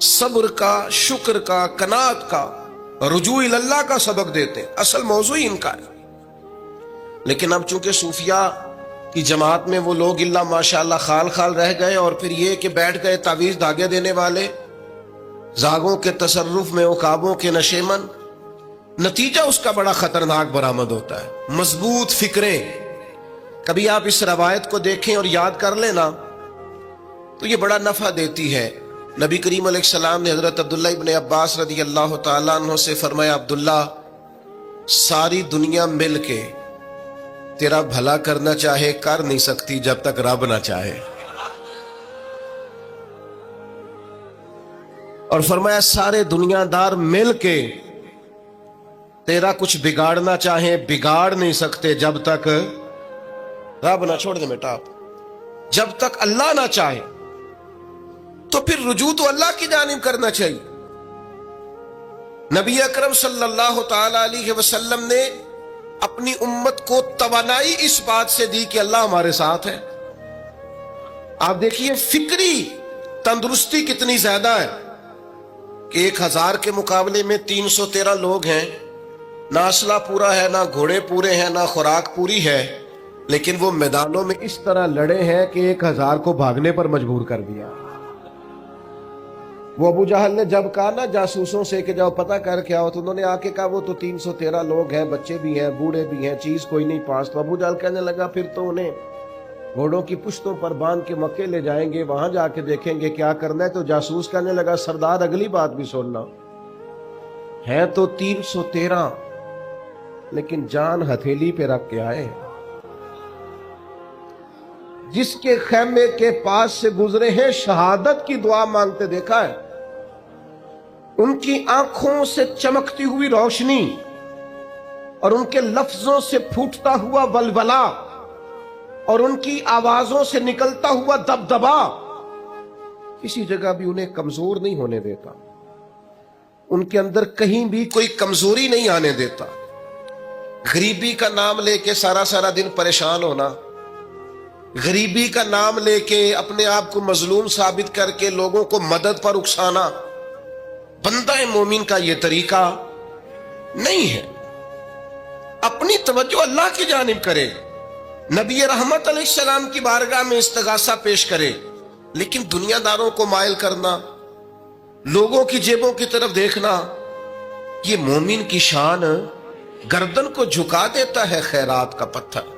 صبر کا، شکر کا، قناعت کا، رجوع اللہ کا سبق دیتے ہیں. اصل موضوع ہی ان کا ہے. لیکن اب چونکہ صوفیاء کی جماعت میں وہ لوگ اللہ ماشاءاللہ خال خال رہ گئے، اور پھر یہ کہ بیٹھ گئے تعویذ دھاگے دینے والے، زاغوں کے تصرف میں، عقابوں کے نشے من. نتیجہ اس کا بڑا خطرناک برآمد ہوتا ہے. مضبوط فکریں، کبھی آپ اس روایت کو دیکھیں اور یاد کر لیں نا تو یہ بڑا نفع دیتی ہے. نبی کریم علیہ السلام نے حضرت عبداللہ ابن عباس رضی اللہ تعالیٰ عنہ سے فرمایا، عبداللہ، ساری دنیا مل کے تیرا بھلا کرنا چاہے کر نہیں سکتی جب تک رب نہ چاہے. اور فرمایا سارے دنیا دار مل کے تیرا کچھ بگاڑنا چاہیں بگاڑ نہیں سکتے جب تک رب نہ چھوڑ دے بیٹا آپ، جب تک اللہ نہ چاہے. تو پھر رجوع تو اللہ کی جانب کرنا چاہیے. نبی اکرم صلی اللہ تعالی علیہ وسلم نے اپنی امت کو توانائی اس بات سے دی کہ اللہ ہمارے ساتھ ہے. آپ دیکھیے فکری تندرستی کتنی زیادہ ہے کہ 1000 کے مقابلے میں 313 لوگ ہیں. نہ اسلحہ پورا ہے، نہ گھوڑے پورے ہیں، نہ خوراک پوری ہے، لیکن وہ میدانوں میں اس طرح لڑے ہیں کہ 1000 کو بھاگنے پر مجبور کر دیا. وہ ابو جہل نے جب کہا نا جاسوسوں سے کہ جاؤ پتہ کر کے آؤ، تو انہوں نے آ کے کہا وہ تو 313 لوگ ہیں، بچے بھی ہیں، بوڑھے بھی ہیں، چیز کوئی نہیں پاس. تو ابو جہل کہنے لگا پھر تو انہیں گھوڑوں کی پشتوں پر باندھ کے مکے لے جائیں گے، وہاں جا کے دیکھیں گے کیا کرنا ہے. تو جاسوس کہنے لگا سردار اگلی بات بھی سننا، ہے تو 313 لیکن جان ہتھیلی پہ رکھ کے آئے. جس کے خیمے کے پاس سے گزرے ہیں شہادت کی دعا مانگتے دیکھا ہے. ان کی آنکھوں سے چمکتی ہوئی روشنی اور ان کے لفظوں سے پھوٹتا ہوا ولولہ اور ان کی آوازوں سے نکلتا ہوا دبدبا کسی جگہ بھی انہیں کمزور نہیں ہونے دیتا. ان کے اندر کہیں بھی کوئی کمزوری نہیں آنے دیتا. غریبی کا نام لے کے سارا دن پریشان ہونا، غریبی کا نام لے کے اپنے آپ کو مظلوم ثابت کر کے لوگوں کو مدد پر اکسانا بندہ مومن کا یہ طریقہ نہیں ہے. اپنی توجہ اللہ کی جانب کرے، نبی رحمت علیہ السلام کی بارگاہ میں استغاثہ پیش کرے. لیکن دنیا داروں کو مائل کرنا، لوگوں کی جیبوں کی طرف دیکھنا، یہ مومن کی شان گردن کو جھکا دیتا ہے. خیرات کا پتھر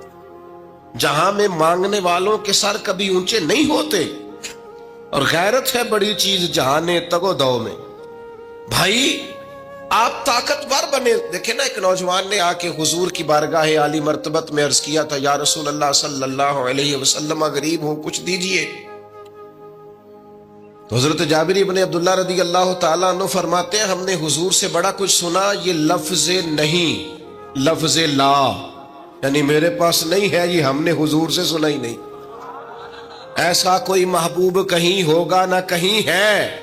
جہاں میں مانگنے والوں کے سر کبھی اونچے نہیں ہوتے. اور غیرت ہے بڑی چیز جہانے تگو دو میں. بھائی آپ طاقتور بنے. دیکھیں نا ایک نوجوان نے آ کے حضور کی بارگاہ عالی مرتبت میں عرض کیا تھا، یا رسول اللہ صلی اللہ علیہ وسلم غریب ہوں کچھ دیجئے. تو حضرت جابر ابن عبداللہ رضی اللہ تعالیٰ عنہ فرماتے ہیں ہم نے حضور سے بڑا کچھ سنا، یہ لفظ نہیں لفظ لا، یعنی میرے پاس نہیں ہے، یہ ہم نے حضور سے سنا ہی نہیں. ایسا کوئی محبوب کہیں ہوگا نہ کہیں ہے،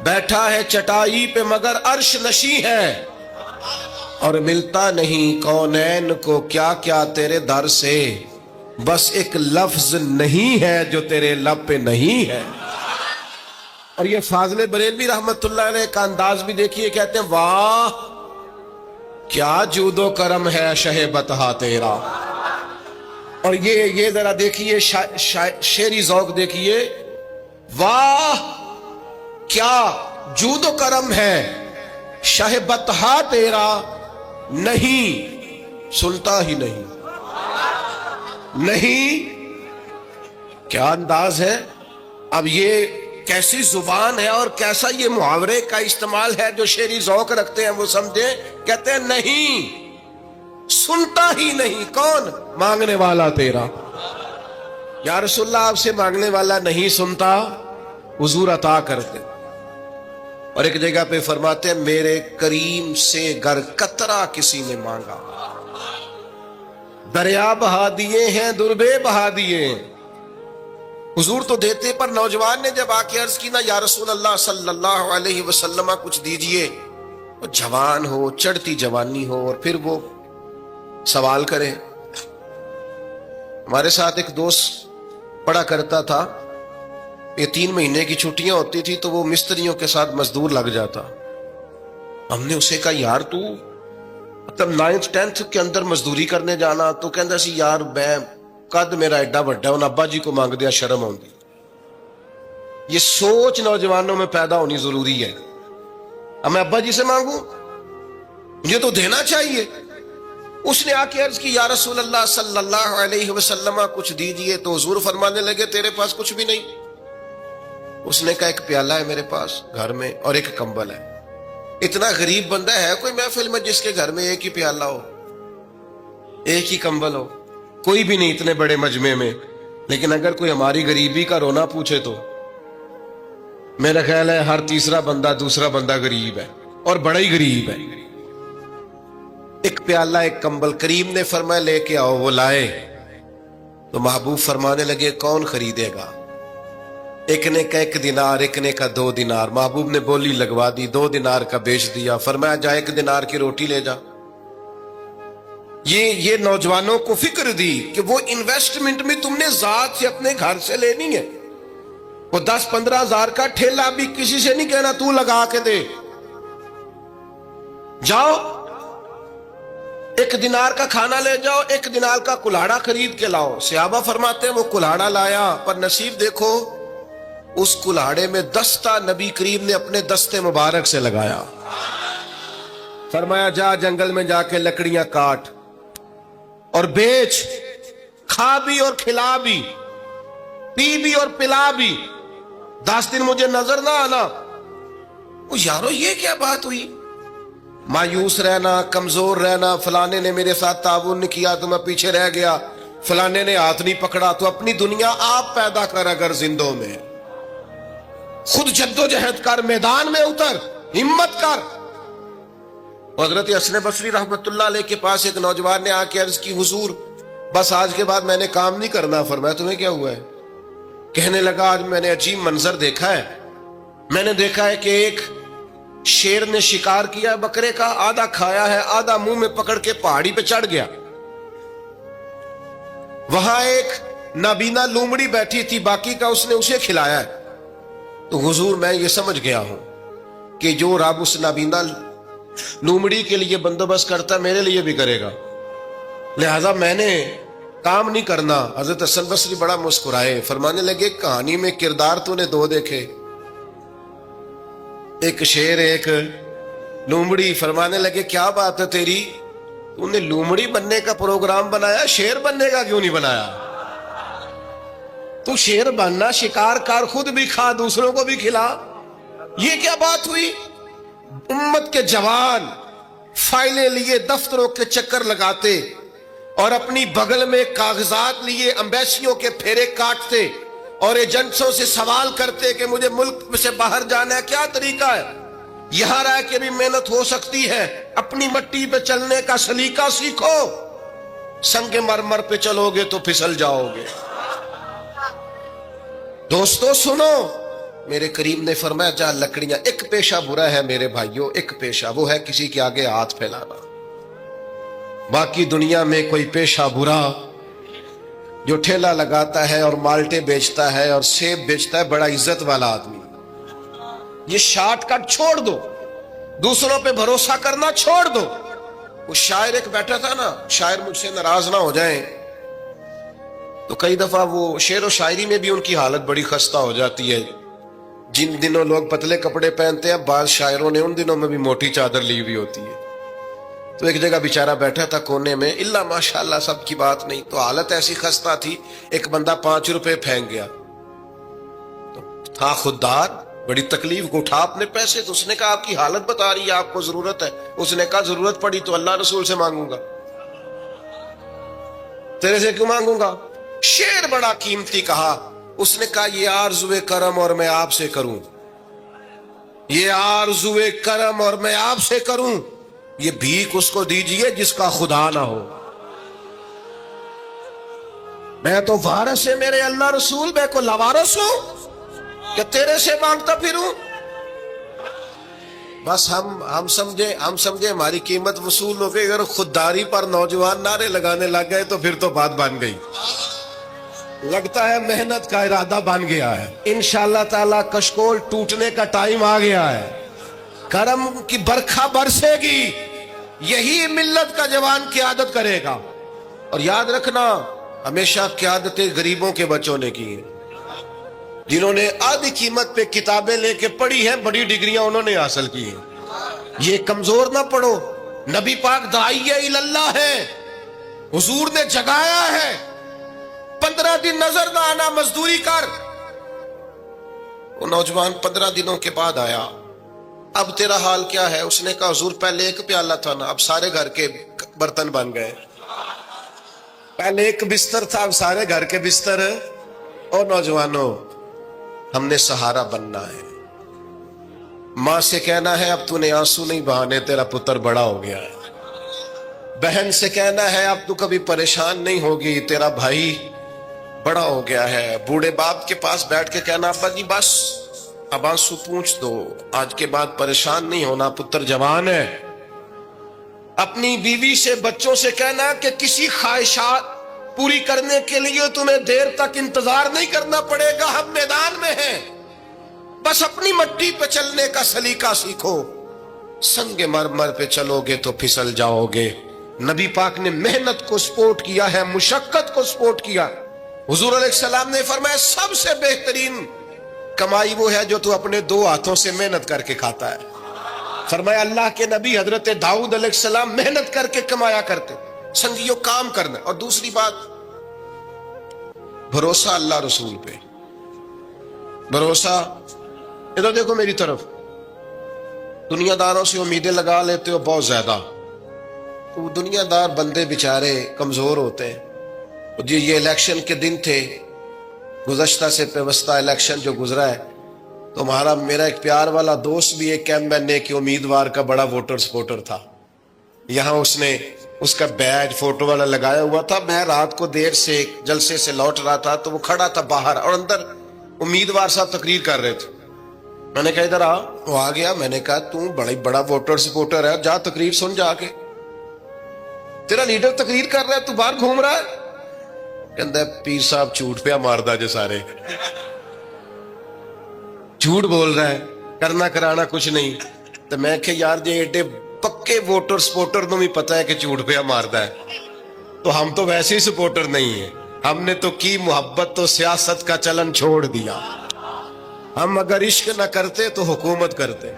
بیٹھا ہے چٹائی پہ مگر عرش نشیں ہے، اور ملتا نہیں کونین کو کیا کیا تیرے در سے، بس ایک لفظ نہیں ہے جو تیرے لب پہ نہیں ہے. اور یہ فاضل بریلوی رحمت اللہ علیہ کا انداز بھی دیکھیے، کہتے ہیں واہ کیا جود و کرم ہے شہ بتہا تیرا. اور یہ ذرا دیکھیے شعری ذوق دیکھیے، واہ کیا جود و کرم ہے شہ بتہا تیرا، نہیں سنتا ہی نہیں. نہیں کیا انداز ہے. اب یہ کیسی زبان ہے اور کیسا یہ محاورے کا استعمال ہے. جو شعری ذوق رکھتے ہیں وہ سمجھیں، کہتے ہیں نہیں سنتا ہی نہیں. کون؟ مانگنے والا تیرا. یا رسول اللہ آپ سے مانگنے والا نہیں سنتا، حضور عطا کرتے. اور ایک جگہ پہ فرماتے ہیں میرے کریم سے گر قطرہ کسی نے مانگا، دریا بہا دیے ہیں دربے بہا دیے ہیں. حضور تو دیتے، پر نوجوان نے جب آ کے عرض کی نا یا رسول اللہ صلی اللہ علیہ وسلم کچھ دیجئے، وہ جوان ہو، چڑھتی جوانی ہو، اور پھر وہ سوال کرے. ہمارے ساتھ ایک دوست پڑھا کرتا تھا، یہ 3 مہینے کی چھٹیاں ہوتی تھی تو وہ مستریوں کے ساتھ مزدور لگ جاتا. ہم نے اسے کہا یار تو مطلب 9th 10th کے اندر مزدوری کرنے جانا, تو کہندا سی یار میں قد میرا ایڈا بڑا ہے, ان ابا جی کو مانگ دیا شرم آؤندی. یہ سوچ نوجوانوں میں پیدا ہونی ضروری ہے. اب میں ابا جی سے مانگوں, مجھے تو دینا چاہیے. اس نے آ کے عرض کی یا رسول اللہ صلی اللہ علیہ وسلم کچھ دیجئے, تو حضور فرمانے لگے تیرے پاس کچھ بھی نہیں. اس نے کہا ایک پیالہ ہے میرے پاس گھر میں اور ایک کمبل ہے. اتنا غریب بندہ ہے کوئی محفل میں جس کے گھر میں ایک ہی پیالہ ہو, ایک ہی کمبل ہو؟ کوئی بھی نہیں اتنے بڑے مجمع میں. لیکن اگر کوئی ہماری غریبی کا رونا پوچھے تو میرا خیال ہے ہر تیسرا بندہ دوسرا بندہ غریب ہے, اور بڑا ہی غریب ہے. ایک پیالہ ایک کمبل. کریم نے فرمایا لے کے آؤ. وہ لائے تو محبوب فرمانے لگے کون خریدے گا؟ ایک نے کا 1 دینار, ایک نے کا 2 دینار. محبوب نے بولی لگوا دی, 2 دینار کا بیچ دیا. فرمایا جا 1 دینار کی روٹی لے جا. یہ نوجوانوں کو فکر دی کہ وہ انویسٹمنٹ میں تم نے ذات سے اپنے گھر سے لینی ہے. وہ 10-15 ہزار کا ٹھیلا بھی کسی سے نہیں کہنا تو لگا کے دے. جاؤ 1 دینار کا کھانا لے جاؤ, 1 دینار کا کلاڑا خرید کے لاؤ. صحابہ فرماتے ہیں وہ کلاڑا لایا, پر نصیب دیکھو اس کلاڑے میں دستہ نبی کریم نے اپنے دستے مبارک سے لگایا. فرمایا جا جنگل میں جا کے لکڑیاں کاٹ اور بیچ, کھا بھی اور کھلا بھی, پی بھی اور پلا بھی, 10 دن مجھے نظر نہ آنا. وہ یارو یہ کیا بات ہوئی؟ مایوس رہنا, کمزور رہنا, فلانے نے میرے ساتھ تعاون نہیں کیا تو میں پیچھے رہ گیا, فلانے نے ہاتھ نہیں پکڑا. تو اپنی دنیا آپ پیدا کر, اگر زندوں میں خود جدوجہد کر, میدان میں اتر, ہمت کر. حضرت حسن بصری رحمت اللہ علیہ کے پاس ایک نوجوان نے آ کے عرض کی حضور بس آج کے بعد میں نے کام نہیں کرنا. فرمایا تمہیں کیا ہوا ہے؟ کہنے لگا آج میں نے عجیب منظر دیکھا ہے. میں نے دیکھا ہے کہ ایک شیر نے شکار کیا ہے بکرے کا, آدھا کھایا ہے, آدھا منہ میں پکڑ کے پہاڑی پہ چڑھ گیا. وہاں ایک نابینا لومڑی بیٹھی تھی, باقی کا اس نے اسے کھلایا ہے. تو حضور میں یہ سمجھ گیا ہوں کہ جو رب اس نابینا لومڑی کے لیے بندوبست کرتا میرے لیے بھی کرے گا, لہذا میں نے کام نہیں کرنا. حضرت حسن بصری بڑا مسکرائے, فرمانے لگے کہانی میں کردار تو نے 2 دیکھے, ایک شیر ایک لومڑی. فرمانے لگے کیا بات ہے تیری, تو نے لومڑی بننے کا پروگرام بنایا, شیر بننے کا کیوں نہیں بنایا؟ تو شیر بننا, شکار کر, خود بھی کھا دوسروں کو بھی کھلا. یہ کیا بات ہوئی؟ امت کے جوان فائلیں لیے دفتروں کے چکر لگاتے اور اپنی بغل میں کاغذات لیے امبیسیوں کے پھیرے کاٹتے اور ایجنٹوں سے سوال کرتے کہ مجھے ملک سے باہر جانا ہے, کیا طریقہ ہے؟ یہاں رہ کے بھی محنت ہو سکتی ہے, اپنی مٹی پہ چلنے کا سلیقہ سیکھو. سنگ مرمر پہ چلو گے تو پھسل جاؤ گے. دوستو سنو, میرے کریم نے فرمایا جا لکڑیاں. ایک پیشہ برا ہے میرے بھائیوں, ایک پیشہ, وہ ہے کسی کے آگے ہاتھ پھیلانا. باقی دنیا میں کوئی پیشہ برا جو ٹھیلا لگاتا ہے اور مالٹے بیچتا ہے اور سیب بیچتا ہے, بڑا عزت والا آدمی. یہ شارٹ کٹ چھوڑ دو, دوسروں پہ بھروسہ کرنا چھوڑ دو. وہ شاعر ایک بیٹھا تھا نا, شاعر مجھ سے ناراض نہ ہو جائیں, تو کئی دفعہ وہ شعر و شاعری میں بھی ان کی حالت بڑی خستہ ہو جاتی ہے. جن دنوں لوگ پتلے کپڑے پہنتے ہیں, بعض شاعروں نے ان دنوں میں بھی موٹی چادر لی ہوئی ہوتی ہے. تو ایک جگہ بیچارہ بیٹھا تھا کونے میں, اللہ ماشاءاللہ سب کی بات نہیں, تو حالت ایسی خستہ تھی. ایک بندہ 5 روپے پھینک گیا, تو تھا خوددار, بڑی تکلیف کو اٹھا اپنے پیسے. تو اس نے کہا آپ کی حالت بتا رہی ہے, آپ کو ضرورت ہے. اس نے کہا ضرورت پڑی تو اللہ رسول سے مانگوں گا, تیرے سے کیوں مانگوں گا؟ شعر بڑا قیمتی کہا. اس نے کہا یہ آرزوئے کرم اور میں آپ سے کروں, یہ آرزوئے کرم اور میں آپ سے کروں, یہ بھیک اس کو دیجئے جس کا خدا نہ ہو. میں تو وارث ہے میرے اللہ رسول, میں کو لاوارث ہوں کہ تیرے سے مانگتا پھروں. بس ہم سمجھے ہماری قیمت وصول ہو گئی. اگر خودداری پر نوجوان نعرے لگانے لگ گئے تو پھر تو بات بن گئی. لگتا ہے محنت کا ارادہ بن گیا ہے. انشاءاللہ تعالی کشکول ٹوٹنے کا ٹائم آ گیا ہے. کرم کی برکھا برسے گی. یہی ملت کا جوان قیادت کرے گا. اور یاد رکھنا ہمیشہ قیادتیں غریبوں کے بچوں نے کی ہیں, جنہوں نے آدھی قیمت پہ کتابیں لے کے پڑھی ہیں, بڑی ڈگریاں انہوں نے حاصل کی ہیں. یہ کمزور نہ پڑھو. نبی پاک داعیہ اللہ ہے, حضور نے جگایا ہے. 15 دن نظر نہ آنا, مزدوری کر. وہ نوجوان 15 دنوں کے بعد آیا. اب تیرا حال کیا ہے؟ اس نے کہا حضور پہلے ایک پیالہ تھا نا, اب سارے گھر کے برتن بن گئے. پہلے ایک بستر تھا, اب سارے گھر کے بستر. اور نوجوانوں, ہم نے سہارا بننا ہے. ماں سے کہنا ہے اب تو نے آنسو نہیں بہانے, تیرا پتر بڑا ہو گیا ہے. بہن سے کہنا ہے اب تو کبھی پریشان نہیں ہوگی, تیرا بھائی بڑا ہو گیا ہے. بوڑھے باپ کے پاس بیٹھ کے کہنا ابا جی بس اب آنسو پوچھ دو, آج کے بعد پریشان نہیں ہونا, پتر جوان ہے. اپنی بیوی سے بچوں سے کہنا کہ کسی خواہشات پوری کرنے کے لیے تمہیں دیر تک انتظار نہیں کرنا پڑے گا, ہم میدان میں ہیں. بس اپنی مٹی پہ چلنے کا سلیقہ سیکھو, سنگ مرمر پہ چلو گے تو پھسل جاؤ گے. نبی پاک نے محنت کو سپورٹ کیا ہے, مشقت کو سپورٹ کیا. حضور علیہ السلام نے فرمایا سب سے بہترین کمائی وہ ہے جو تو اپنے 2 ہاتھوں سے محنت کر کے کھاتا ہے. فرمایا اللہ کے نبی حضرت داؤد علیہ السلام محنت کر کے کمایا کرتے. سنگیو کام کرنا. اور دوسری بات, بھروسہ اللہ رسول پہ. بھروسہ, ادھر دیکھو میری طرف. دنیا داروں سے امیدیں لگا لیتے ہو بہت زیادہ, تو دنیا دار بندے بیچارے کمزور ہوتے ہیں. جی یہ الیکشن کے دن تھے, گزشتہ سے پیوستہ الیکشن جو گزرا ہے, تو میرا ایک پیار والا دوست بھی ایک ایم کے امیدوار کا بڑا ووٹر سپورٹر تھا. یہاں اس نے اس کا بیج فوٹو والا لگایا ہوا تھا. میں رات کو دیر سے جلسے سے لوٹ رہا تھا تو وہ کھڑا تھا باہر, اور اندر امیدوار صاحب تقریر کر رہے تھے. میں نے کہا ادھر آ. وہ آ گیا. میں نے کہا تو بڑا ووٹر سپورٹر ہے, جا تقریر سن جا کے. تیرا لیڈر تقریر کر رہا ہے, تو باہر گھوم رہا ہے. کہندا ہے پیر صاحب جھوٹ پہ ماردا جے سارے, جھوٹ بول رہا ہے, کرنا کرانا کچھ نہیں. تو میں کہ یار جی ایڈے پکے ووٹر سپورٹر نو بھی پتا ہے کہ جھوٹ پہ ماردا ہے, تو ہم تو ویسے ہی سپورٹر نہیں ہیں. ہم نے تو کی محبت تو سیاست کا چلن چھوڑ دیا. ہم اگر عشق نہ کرتے تو حکومت کرتے.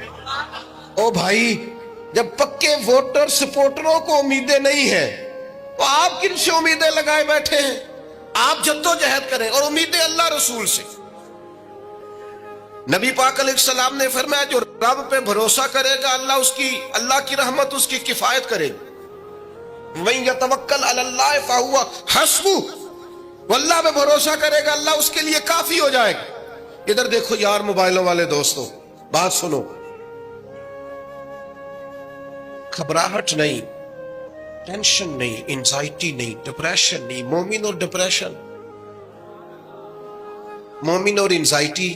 او بھائی, جب پکے ووٹر سپورٹروں کو امیدیں نہیں ہیں تو آپ کن سے امیدیں لگائے بیٹھے ہیں؟ آپ جدوجہد کریں, اور امیدیں اللہ رسول سے. نبی پاک علیہ السلام نے فرمایا جو رب پہ بھروسہ کرے گا اللہ کی رحمت اس کی کفایت کرے گی. وَإِن يَتَوَكَّلْ عَلَى اللَّهِ فَهُوَ حَسْبُهُ, وہ اللہ پہ بھروسہ کرے گا اللہ اس کے لیے کافی ہو جائے گا. ادھر دیکھو یار موبائلوں والے دوستوں, بات سنو. گھبراہٹ نہیں, ٹینشن نہیں, انزائٹی نہیں, ڈپریشن نہیں. مومن اور ڈپریشن, مومن اور انزائٹی,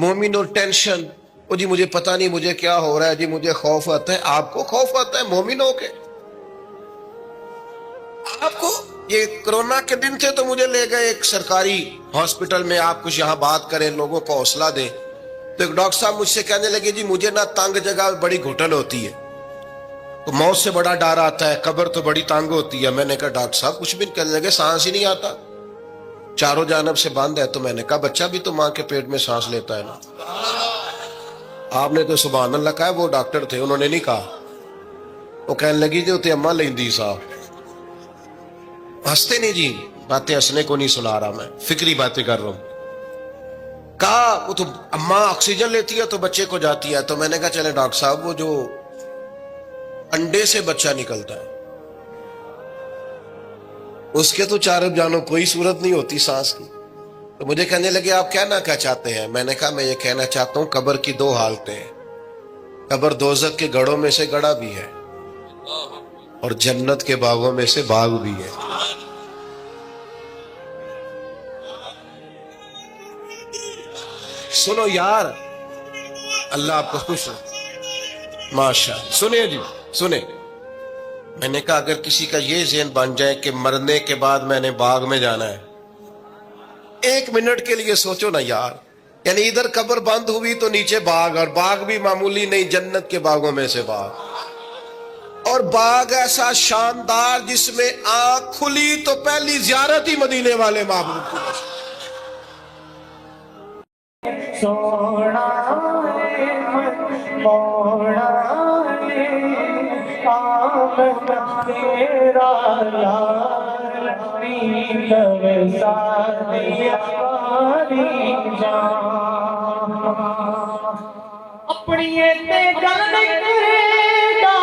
مومن اور ٹینشن. او جی مجھے پتہ نہیں مجھے کیا ہو رہا ہے, جی مجھے خوف آتا ہے. آپ کو خوف آتا ہے مومن ہو کے؟ آپ کو یہ کرونا کے دن تھے تو مجھے لے گئے ایک سرکاری ہاسپٹل میں, آپ کچھ یہاں بات کریں, لوگوں کو حوصلہ دیں. تو ایک ڈاکٹر صاحب مجھ سے کہنے لگے جی مجھے نہ تنگ جگہ بڑی گھٹن ہوتی ہے, تو موت سے بڑا ڈر آتا ہے, قبر تو بڑی تنگ ہوتی ہے. میں نے کہا ڈاکٹر صاحب کچھ بھی. کہنے لگے سانس ہی نہیں آتا, چاروں جانب سے بند ہے. تو میں نے کہا بچہ بھی تو ماں کے پیٹ میں سانس لیتا ہے نا. آپ نے تو سبحان اللہ کہا. وہ ڈاکٹر تھے, انہوں نے نہیں کہا. وہ کہنے لگی جو تے اماں لیندی صاحب. ہنستے نہیں جی, باتیں ہنسنے کو نہیں سنا رہا, میں فکری باتیں کر رہا ہوں. کہا وہ تو اماں آکسیجن لیتی ہے تو بچے کو جاتی ہے. تو میں نے کہا چلے ڈاکٹر صاحب وہ جو انڈے سے بچہ نکلتا ہے اس کے تو چاروں جانوں کوئی صورت نہیں ہوتی سانس کی. تو مجھے کہنے لگے آپ کہنا کیا چاہتے ہیں؟ میں نے کہا میں یہ کہنا چاہتا ہوں قبر کی 2 حالتیں ہیں. قبر دوزخ کے گڑھوں میں سے گڑھا بھی ہے اور جنت کے باغوں میں سے باغ بھی ہے. سنو یار, اللہ آپ کو خوش ہو. ماشاء اللہ. سنیں جی سنیں. میں نے کہا اگر کسی کا یہ ذہن بن جائے کہ مرنے کے بعد میں نے باغ میں جانا ہے ایک منٹ کے لیے سوچو نا یار، یعنی ادھر قبر بند ہوئی تو نیچے باغ، اور باغ بھی معمولی نہیں، جنت کے باغوں میں سے باغ، اور باغ ایسا شاندار جس میں آنکھ کھلی تو پہلی زیارت ہی مدینے والے معبود کی۔ سونا موڑا تیرا یار نیلو ساری جان اپنی تے گل کرے گا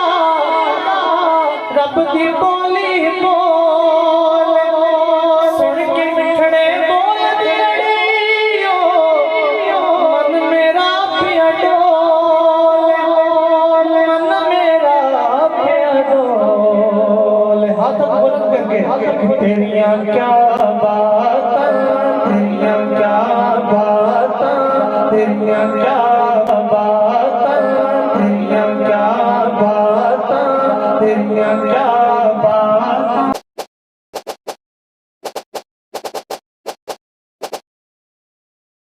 رب کی بولی بول سن کے مٹھڑے بول دیڑیو من میرا پیا ڈول من میرا پیا ڈول ہاتھ بلند کر کے تیریاں کیا باتاں تیریاں کیا باتاں تیریاں کیا باتاں تیریاں کیا باتاں تیریاں کیا